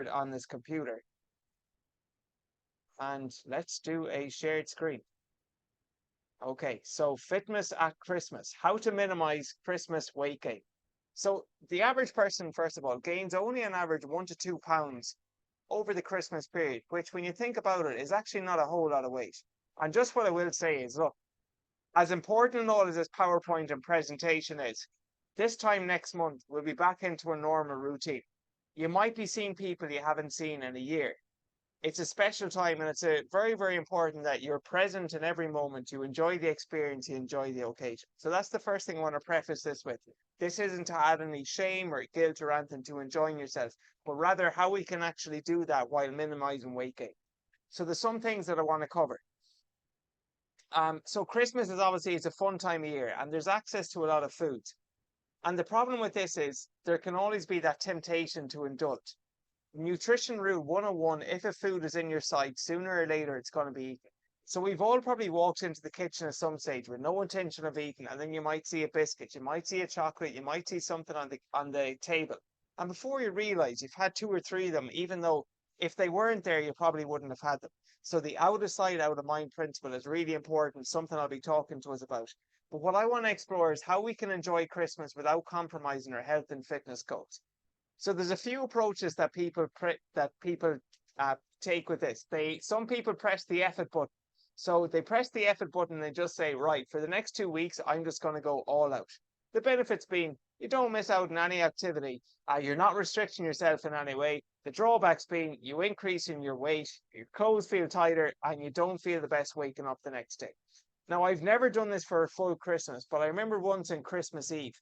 on this computer. And let's do a shared screen. Okay, so fitness at Christmas, how to minimize Christmas weight gain. So the average person, first of all, gains only an average 1 to 2 pounds over the Christmas period, which when you think about it is actually not a whole lot of weight. And just what I will say is, look, as important and all as this PowerPoint and presentation is, this time next month, we'll be back into a normal routine. You might be seeing people you haven't seen in a year. It's a special time and it's a very, very important that you're present in every moment. You enjoy the experience, you enjoy the occasion. So that's the first thing I want to preface this with. This isn't to add any shame or guilt or anything to enjoying yourself, but rather how we can actually do that while minimizing weight gain. So there's some things that I want to cover. So Christmas is obviously it's a fun time of year and there's access to a lot of foods. And the problem with this is there can always be that temptation to indulge. Nutrition rule 101, if a food is in your sight, sooner or later it's going to be eaten. So we've all probably walked into the kitchen at some stage with no intention of eating, and then you might see a biscuit, you might see a chocolate, you might see something on the table. And before you realize you've had two or three of them, even though if they weren't there, you probably wouldn't have had them. So the out of sight, out of mind principle is really important, something I'll be talking to us about. But what I want to explore is how we can enjoy Christmas without compromising our health and fitness goals. So there's a few approaches that people take with this. Some people press the effort button. So they press the effort button and they just say, right, for the next 2 weeks, I'm just going to go all out. The benefits being you don't miss out on any activity. You're not restricting yourself in any way. The drawbacks being you increase in your weight, your clothes feel tighter, and you don't feel the best waking up the next day. Now, I've never done this for a full Christmas, but I remember once on Christmas Eve,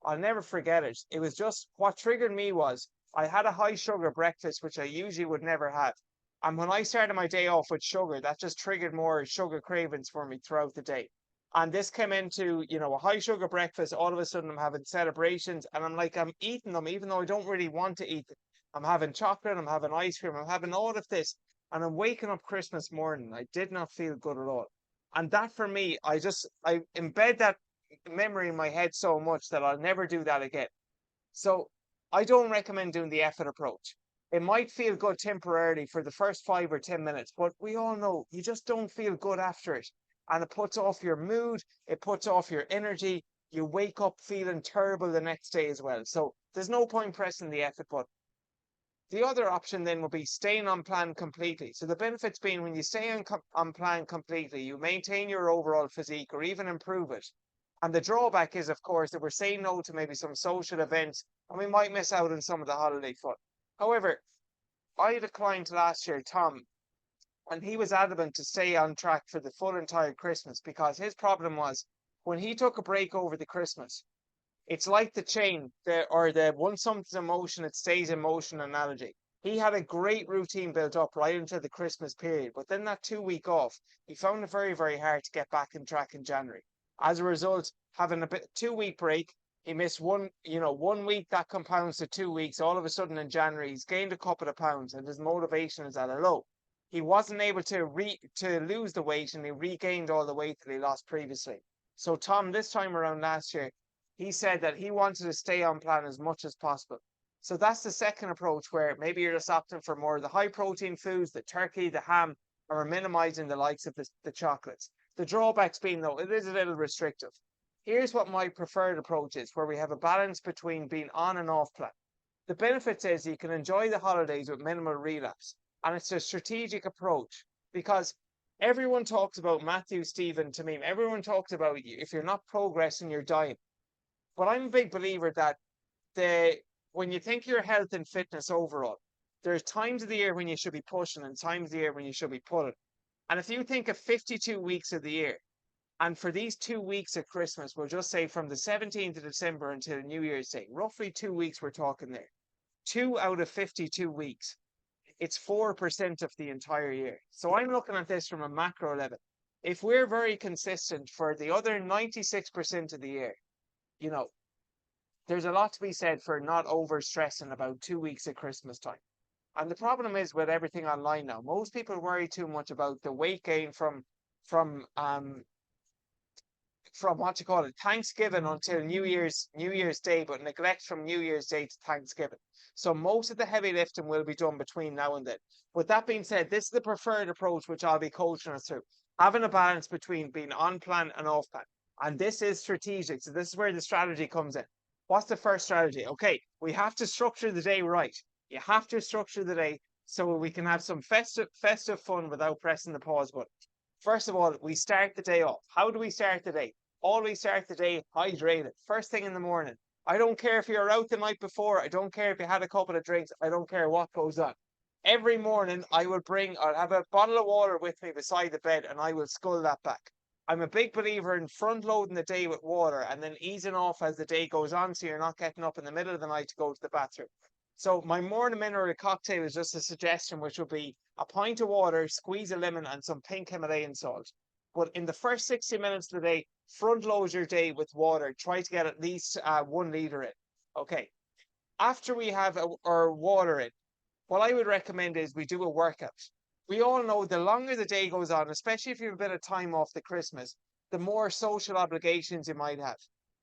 I'll never forget it. It was just what triggered me was I had a high sugar breakfast, which I usually would never have. And when I started my day off with sugar, that just triggered more sugar cravings for me throughout the day. And this came into, a high sugar breakfast. All of a sudden, I'm having celebrations and I'm eating them, even though I don't really want to eat them. I'm having chocolate, I'm having ice cream, I'm having all of this. And I'm waking up Christmas morning. I did not feel good at all. And that for me, I embed that memory in my head so much that I'll never do that again. So I don't recommend doing the effort approach. It might feel good temporarily for the first 5 or 10 minutes, but we all know you just don't feel good after it. And it puts off your mood, it puts off your energy. You wake up feeling terrible the next day as well. So there's no point pressing the effort button. The other option then would be staying on plan completely. So the benefits being when you stay on plan completely, you maintain your overall physique or even improve it. And the drawback is, of course, that we're saying no to maybe some social events and we might miss out on some of the holiday fun. However, I had a client last year, Tom, and he was adamant to stay on track for the full entire Christmas because his problem was when he took a break over the Christmas, it's like the chain, the once something's in motion, it stays in motion analogy. He had a great routine built up right into the Christmas period, but then that 2 week off, he found it very, very hard to get back on track in January. As a result, having a 2 week break, he missed one week that compounds to 2 weeks. All of a sudden in January, he's gained a couple of pounds and his motivation is at a low. He wasn't able to lose the weight and he regained all the weight that he lost previously. So Tom, this time around last year, he said that he wanted to stay on plan as much as possible. So that's the second approach where maybe you're just opting for more of the high protein foods, the turkey, the ham, or minimizing the likes of the chocolates. The drawbacks being though, it is a little restrictive. Here's what my preferred approach is, where we have a balance between being on and off plan. The benefits is you can enjoy the holidays with minimal relapse. And it's a strategic approach because everyone talks about Matthew, Stephen, Tamim. Everyone talks about if you're not progressing, you're dying. But I'm a big believer that when you think your health and fitness overall, there's times of the year when you should be pushing and times of the year when you should be pulling. And if you think of 52 weeks of the year, and for these 2 weeks at Christmas, we'll just say from the 17th of December until New Year's Day, roughly 2 weeks we're talking there. 2 out of 52 weeks, it's 4% of the entire year. So I'm looking at this from a macro level. If we're very consistent for the other 96% of the year, there's a lot to be said for not over stressing about 2 weeks at Christmas time. And the problem is with everything online now, most people worry too much about the weight gain from from what you call it, Thanksgiving until New Year's Day, but neglect from New Year's Day to Thanksgiving. So most of the heavy lifting will be done between now and then. With that being said, this is the preferred approach which I'll be coaching us through. Having a balance between being on plan and off plan. And this is strategic. So this is where the strategy comes in. What's the first strategy? Okay, we have to structure the day right. You have to structure the day so we can have some festive fun without pressing the pause button. First of all, we start the day off. How do we start the day? Always start the day hydrated. First thing in the morning. I don't care if you're out the night before. I don't care if you had a couple of drinks. I don't care what goes on. Every morning, I'll have a bottle of water with me beside the bed and I will scull that back. I'm a big believer in front loading the day with water and then easing off as the day goes on so you're not getting up in the middle of the night to go to the bathroom. So my morning mineral cocktail is just a suggestion, which would be a pint of water, squeeze a lemon, and some pink Himalayan salt. But in the first 60 minutes of the day, front load your day with water. Try to get at least 1 litre in. Okay. After we have our water in, what I would recommend is we do a workout. We all know the longer the day goes on, especially if you have a bit of time off the Christmas, the more social obligations you might have.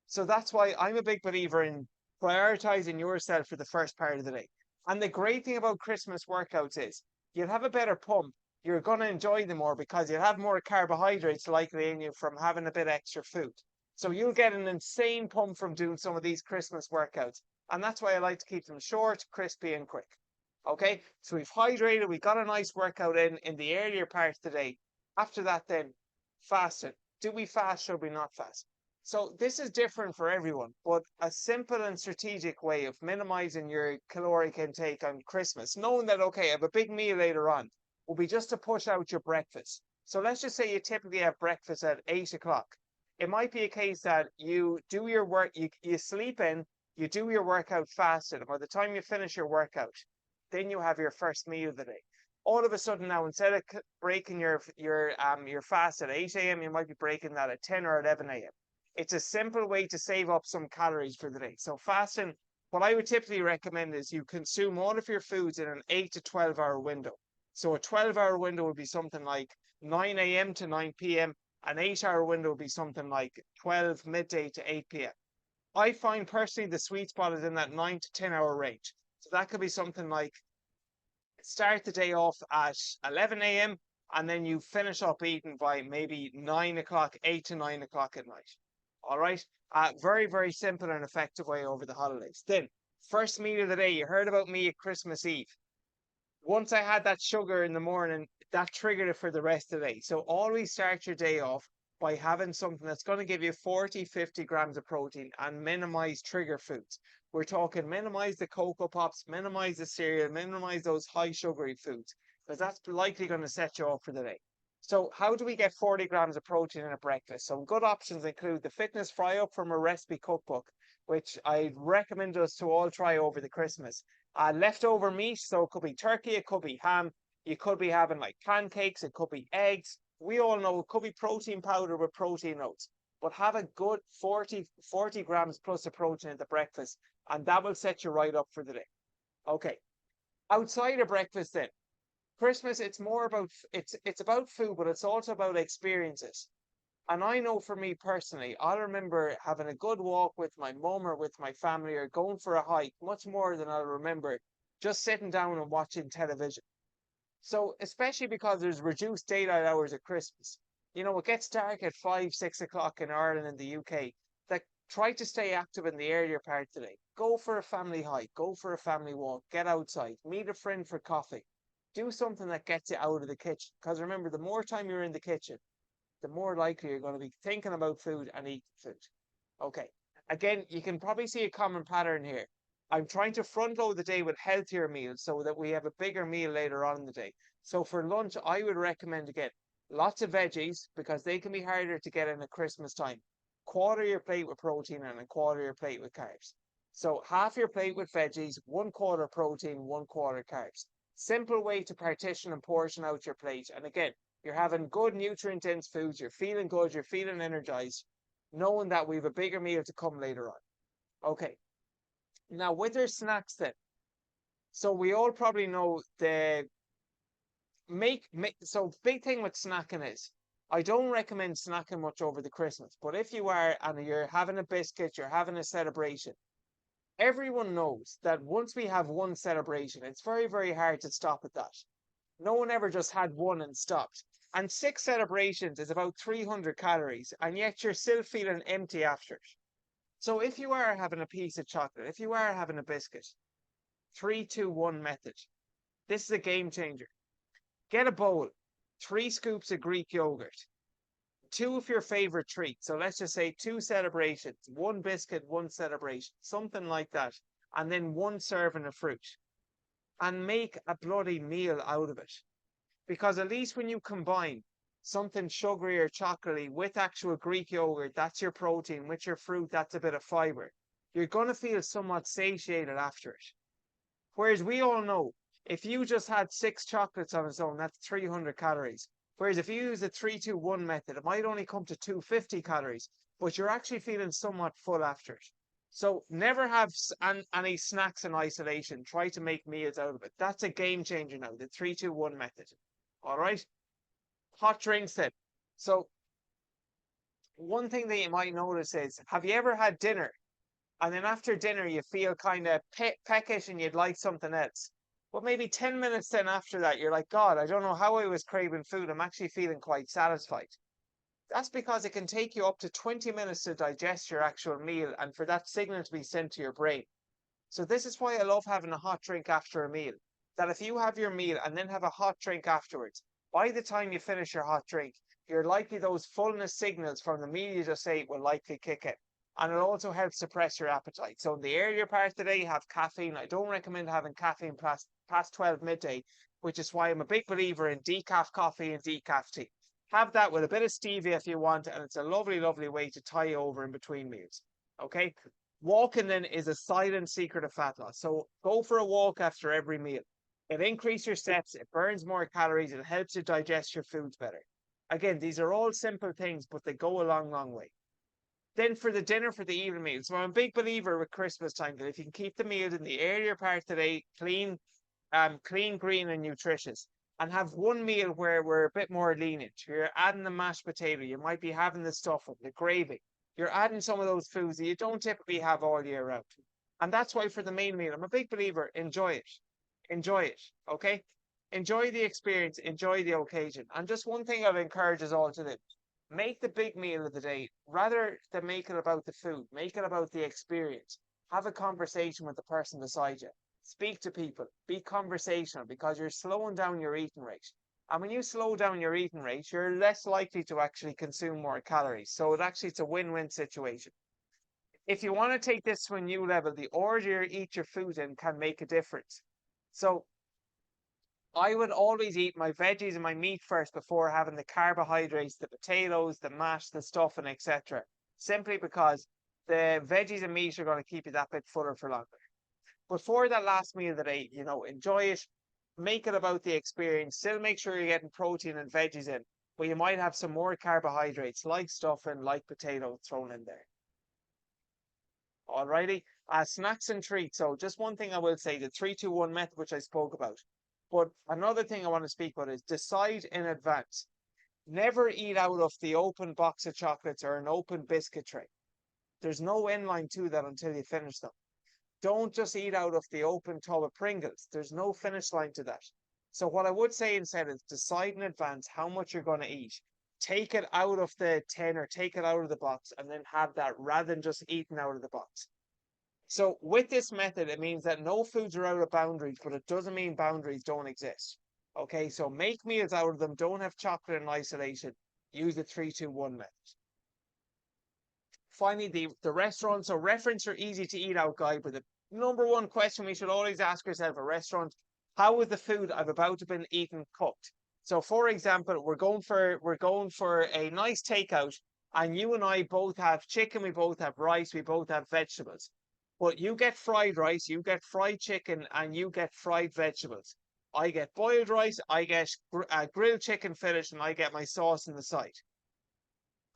So that's why I'm a big believer in prioritizing yourself for the first part of the day. And the great thing about Christmas workouts is you'll have a better pump. You're going to enjoy them more because you'll have more carbohydrates likely in you from having a bit extra food. So you'll get an insane pump from doing some of these Christmas workouts. And that's why I like to keep them short, crispy, and quick. Okay, so we've hydrated, we got a nice workout in the earlier part of the day. After that, then fasting. Do we fast? Should we not fast? So this is different for everyone, but a simple and strategic way of minimizing your caloric intake on Christmas, knowing that, okay, I have a big meal later on, will be just to push out your breakfast. So let's just say you typically have breakfast at 8 o'clock. It might be a case that you do your work, you sleep in, you do your workout fasted, and by the time you finish your workout, then you have your first meal of the day. All of a sudden now, instead of breaking your fast at 8 a.m., you might be breaking that at 10 or 11 a.m. It's a simple way to save up some calories for the day. So fasting, what I would typically recommend is you consume all of your foods in an 8 to 12 hour window. So a 12-hour window would be something like 9 a.m. to 9 p.m. An 8-hour window would be something like 12 midday to 8 p.m. I find personally the sweet spot is in that 9 to 10-hour range. So that could be something like start the day off at 11 a.m. and then you finish up eating by maybe 9 o'clock, 8 to 9 o'clock at night. All right. Very, very simple and effective way over the holidays. Then, first meal of the day, you heard about me at Christmas Eve. Once I had that sugar in the morning, that triggered it for the rest of the day. So always start your day off by having something that's going to give you 40, 50 grams of protein and minimize trigger foods. We're talking minimize the Cocoa Pops, minimize the cereal, minimize those high sugary foods, because that's likely going to set you up for the day. So how do we get 40 grams of protein in a breakfast? Some good options include the Fitness Fry Up from a recipe cookbook, which I recommend us to all try over the Christmas. Leftover meat, so it could be turkey, it could be ham, you could be having like pancakes, it could be eggs. We all know it could be protein powder with protein oats, but have a good 40 grams plus of protein at the breakfast, and that will set you right up for the day. Okay, outside of breakfast then, Christmas, it's more about it's about food, but it's also about experiences. And I know for me personally, I'll remember having a good walk with my mum or with my family or going for a hike much more than I'll remember just sitting down and watching television. So especially because there's reduced daylight hours at Christmas, it gets dark at 5, 6 o'clock in Ireland and the UK. That try to stay active in the earlier part today. Go for a family hike, go for a family walk, get outside, meet a friend for coffee. Do something that gets you out of the kitchen. Because remember, the more time you're in the kitchen, the more likely you're going to be thinking about food and eating food. Okay. Again, you can probably see a common pattern here. I'm trying to front load the day with healthier meals so that we have a bigger meal later on in the day. So for lunch, I would recommend to get lots of veggies because they can be harder to get in at Christmas time. Quarter your plate with protein and a quarter your plate with carbs. So half your plate with veggies, 1/4 protein, 1/4 carbs. Simple way to partition and portion out your plate. And again, you're having good nutrient-dense foods, you're feeling good, you're feeling energized, knowing that we have a bigger meal to come later on. Okay. Now, with our snacks then, so we all probably know so big thing with snacking is I don't recommend snacking much over the Christmas, but if you are and you're having a biscuit, you're having a celebration, everyone knows that once we have one celebration, it's very, very hard to stop at that. No one ever just had one and stopped. And six celebrations is about 300 calories, and yet you're still feeling empty after it. So if you are having a piece of chocolate, if you are having a biscuit, 3-2-1 method. This is a game changer. Get a bowl, 3 scoops of Greek yogurt, two of your favorite treats. So let's just say two celebrations, one biscuit, one celebration, something like that. And then one serving of fruit. And make a bloody meal out of it. Because at least when you combine something sugary or chocolatey with actual Greek yogurt, that's your protein, with your fruit, that's a bit of fiber. You're going to feel somewhat satiated after it. Whereas we all know, if you just had 6 chocolates on its own, that's 300 calories. Whereas if you use the 3-2-1 method, it might only come to 250 calories, but you're actually feeling somewhat full after it. So never have any snacks in isolation. Try to make meals out of it. That's a game changer now, the 3-2-1 method. All right. Hot drinks then. So one thing that you might notice is, have you ever had dinner and then after dinner you feel kind of peckish and you'd like something else? But maybe 10 minutes then after that, you're like, God, I don't know how I was craving food. I'm actually feeling quite satisfied. That's because it can take you up to 20 minutes to digest your actual meal and for that signal to be sent to your brain. So this is why I love having a hot drink after a meal. That if you have your meal and then have a hot drink afterwards, by the time you finish your hot drink, you're likely those fullness signals from the meal you just ate will likely kick in. And it also helps suppress your appetite. So in the earlier part of the day, have caffeine. I don't recommend having caffeine past 12 midday, which is why I'm a big believer in decaf coffee and decaf tea. Have that with a bit of stevia if you want, and it's a lovely, lovely way to tie you over in between meals. Okay? Walking then is a silent secret of fat loss. So go for a walk after every meal. It increases your steps, it burns more calories, it helps you digest your foods better. Again, these are all simple things, but they go a long, long way. Then for the dinner, for the evening meal. So I'm a big believer with Christmas time that if you can keep the meals in the earlier part of the day clean, green, and nutritious, and have one meal where we're a bit more lenient. You're adding the mashed potato, you might be having the stuffing, the gravy. You're adding some of those foods that you don't typically have all year round. And that's why for the main meal, I'm a big believer, enjoy it. Enjoy it, okay? Enjoy the experience, enjoy the occasion. And just one thing I'd encourage us all to do. Make the big meal of the day, rather than make it about the food, make it about the experience. Have a conversation with the person beside you. Speak to people, be conversational because you're slowing down your eating rate. And when you slow down your eating rate, you're less likely to actually consume more calories. So it's a win-win situation. If you want to take this to a new level, the order you eat your food in can make a difference. So I would always eat my veggies and my meat first before having the carbohydrates, the potatoes, the mash, the stuffing, etc. Simply because the veggies and meat are going to keep you that bit fuller for longer. Before that last meal of the day, enjoy it, make it about the experience, still make sure you're getting protein and veggies in, but you might have some more carbohydrates like stuffing, like potato thrown in there. Alrighty, snacks and treats. So just one thing I will say, the 3-2-1 method, which I spoke about. But another thing I want to speak about is decide in advance. Never eat out of the open box of chocolates or an open biscuit tray. There's no end line to that until you finish them. Don't just eat out of the open tub of Pringles. There's no finish line to that. So what I would say instead is decide in advance how much you're going to eat. Take it out of the tin or take it out of the box and then have that rather than just eating out of the box. So with this method, it means that no foods are out of boundaries, but it doesn't mean boundaries don't exist. Okay, so make meals out of them. Don't have chocolate in isolation. Use the 3-2-1 method. Finally, the restaurant. So restaurants are easy to eat out guide, but the number one question we should always ask ourselves at restaurants, how is the food I've about to been eaten cooked? So for example, we're going for a nice takeout, and you and I both have chicken, we both have rice, we both have vegetables. But you get fried rice, you get fried chicken, and you get fried vegetables. I get boiled rice, I get grilled chicken fillet, and I get my sauce on the side.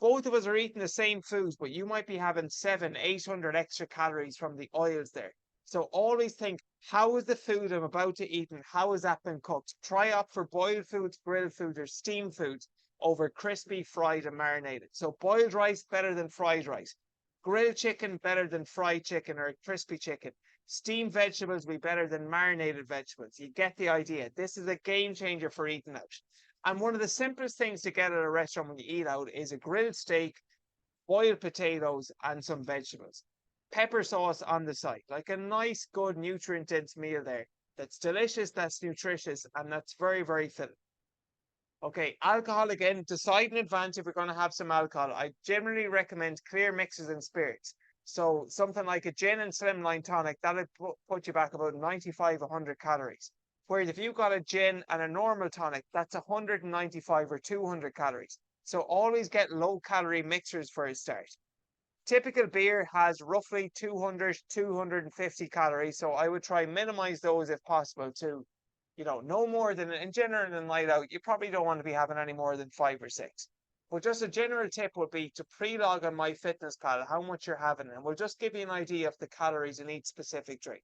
Both of us are eating the same foods, but you might be having 700-800 extra calories from the oils there. So always think, how is the food I'm about to eat and how has that been cooked? Try opt for boiled foods, grilled foods, or steamed foods over crispy, fried, and marinated. So boiled rice better than fried rice. Grilled chicken better than fried chicken or crispy chicken. Steamed vegetables will be better than marinated vegetables. You get the idea. This is a game changer for eating out. And one of the simplest things to get at a restaurant when you eat out is a grilled steak, boiled potatoes, and some vegetables. Pepper sauce on the side, like a nice, good, nutrient-dense meal there. That's delicious, that's nutritious, and that's very, very filling. Okay, alcohol again, decide in advance if we're going to have some alcohol. I generally recommend clear mixes and spirits. So something like a gin and slimline tonic, that'll put you back about 95, 100 calories. Whereas if you've got a gin and a normal tonic, that's 195 or 200 calories. So always get low calorie mixers for a start. Typical beer has roughly 200, 250 calories. So I would try minimize those if possible to, no more than, in general, in a night out, you probably don't want to be having any more than 5 or 6. But just a general tip would be to pre-log on MyFitnessPal how much you're having, and we'll just give you an idea of the calories in each specific drink.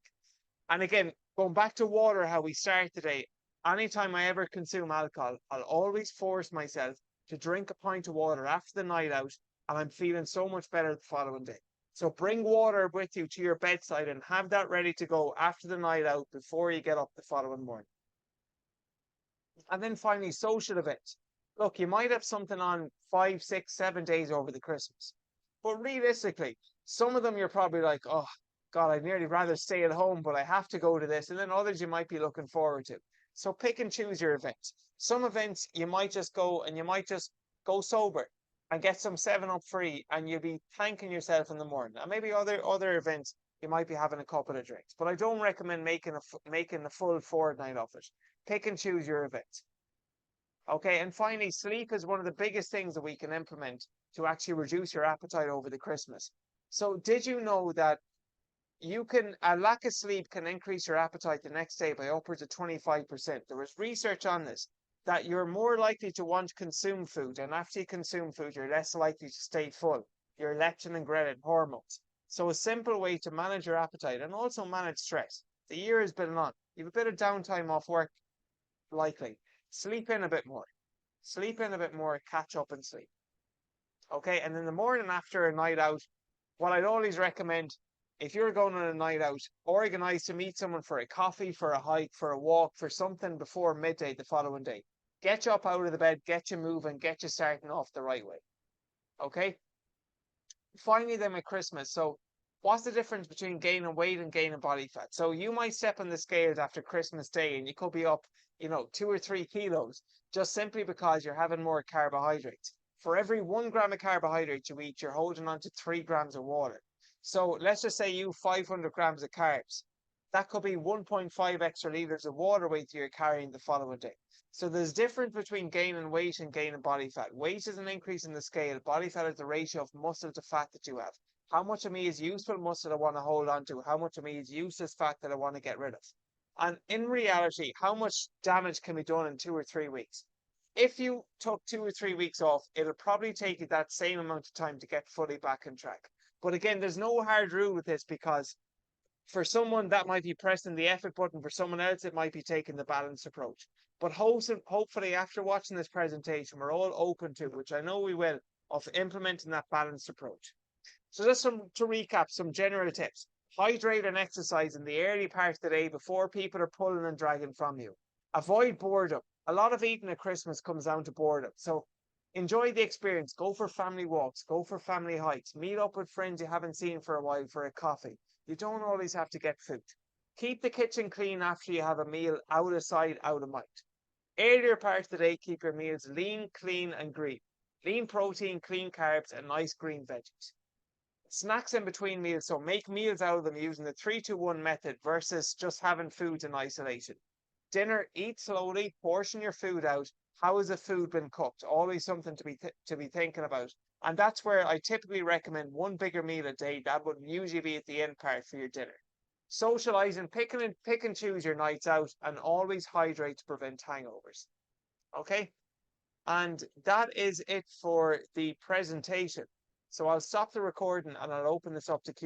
And again, going back to water, how we start today, anytime I ever consume alcohol, I'll always force myself to drink a pint of water after the night out, and I'm feeling so much better the following day. So bring water with you to your bedside and have that ready to go after the night out before you get up the following morning. And then finally, social events. Look, you might have something on 5, 6, 7 days over the Christmas. But realistically, some of them you're probably like, oh, God, I'd nearly rather stay at home, but I have to go to this. And then others you might be looking forward to. So pick and choose your events. Some events you might just go and you might just go sober and get some 7-Up free and you'll be thanking yourself in the morning. And maybe other events you might be having a couple of drinks. But I don't recommend making a full fortnight of it. Pick and choose your events. Okay, and finally, sleep is one of the biggest things that we can implement to actually reduce your appetite over the Christmas. So did you know that a lack of sleep can increase your appetite the next day by upwards of 25%? There was research on this, that you're more likely to want to consume food, and after you consume food, you're less likely to stay full. Your leptin and ghrelin hormones. So a simple way to manage your appetite and also manage stress. The year has been long. You have a bit of downtime off work, likely. Sleep in a bit more. Sleep in a bit more, catch up and sleep. Okay, and in the morning after a night out, what I'd always recommend, if you're going on a night out, organize to meet someone for a coffee, for a hike, for a walk, for something before midday the following day. Get you up out of the bed, get you moving, get you starting off the right way. Okay? Finally, then with Christmas. So what's the difference between gaining weight and gaining body fat? So you might step on the scales after Christmas Day and you could be up, 2 or 3 kilos, just simply because you're having more carbohydrates. For every 1 gram of carbohydrates you eat, you're holding on to 3 grams of water. So let's just say you 500 grams of carbs. That could be 1.5 extra liters of water weight you're carrying the following day. So there's difference between gaining weight and gaining body fat. Weight is an increase in the scale. Body fat is the ratio of muscle to fat that you have. How much of me is useful muscle I want to hold on to? How much of me is useless fat that I want to get rid of? And in reality, how much damage can be done in 2 or 3 weeks? If you took 2 or 3 weeks off, it'll probably take you that same amount of time to get fully back on track. But again, there's no hard rule with this, because for someone that might be pressing the effort button, for someone else it might be taking the balanced approach. But hopefully after watching this presentation, we're all open to, which I know we will, of implementing that balanced approach. So just to recap, some general tips. Hydrate and exercise in the early part of the day before people are pulling and dragging from you. Avoid boredom. A lot of eating at Christmas comes down to boredom. So enjoy the experience. Go for family walks. Go for family hikes. Meet up with friends you haven't seen for a while for a coffee. You don't always have to get food. Keep the kitchen clean after you have a meal, out of sight, out of mind. Earlier part of the day, keep your meals lean, clean and green. Lean protein, clean carbs and nice green veggies. Snacks in between meals, so make meals out of them using the 3-2-1 method versus just having foods in isolation. Dinner, eat slowly, portion your food out. How has the food been cooked? Always something to be thinking about. And that's where I typically recommend one bigger meal a day. That would usually be at the end part for your dinner. Socializing, pick and choose your nights out, and always hydrate to prevent hangovers. Okay? And that is it for the presentation. So I'll stop the recording and I'll open this up to Q&A.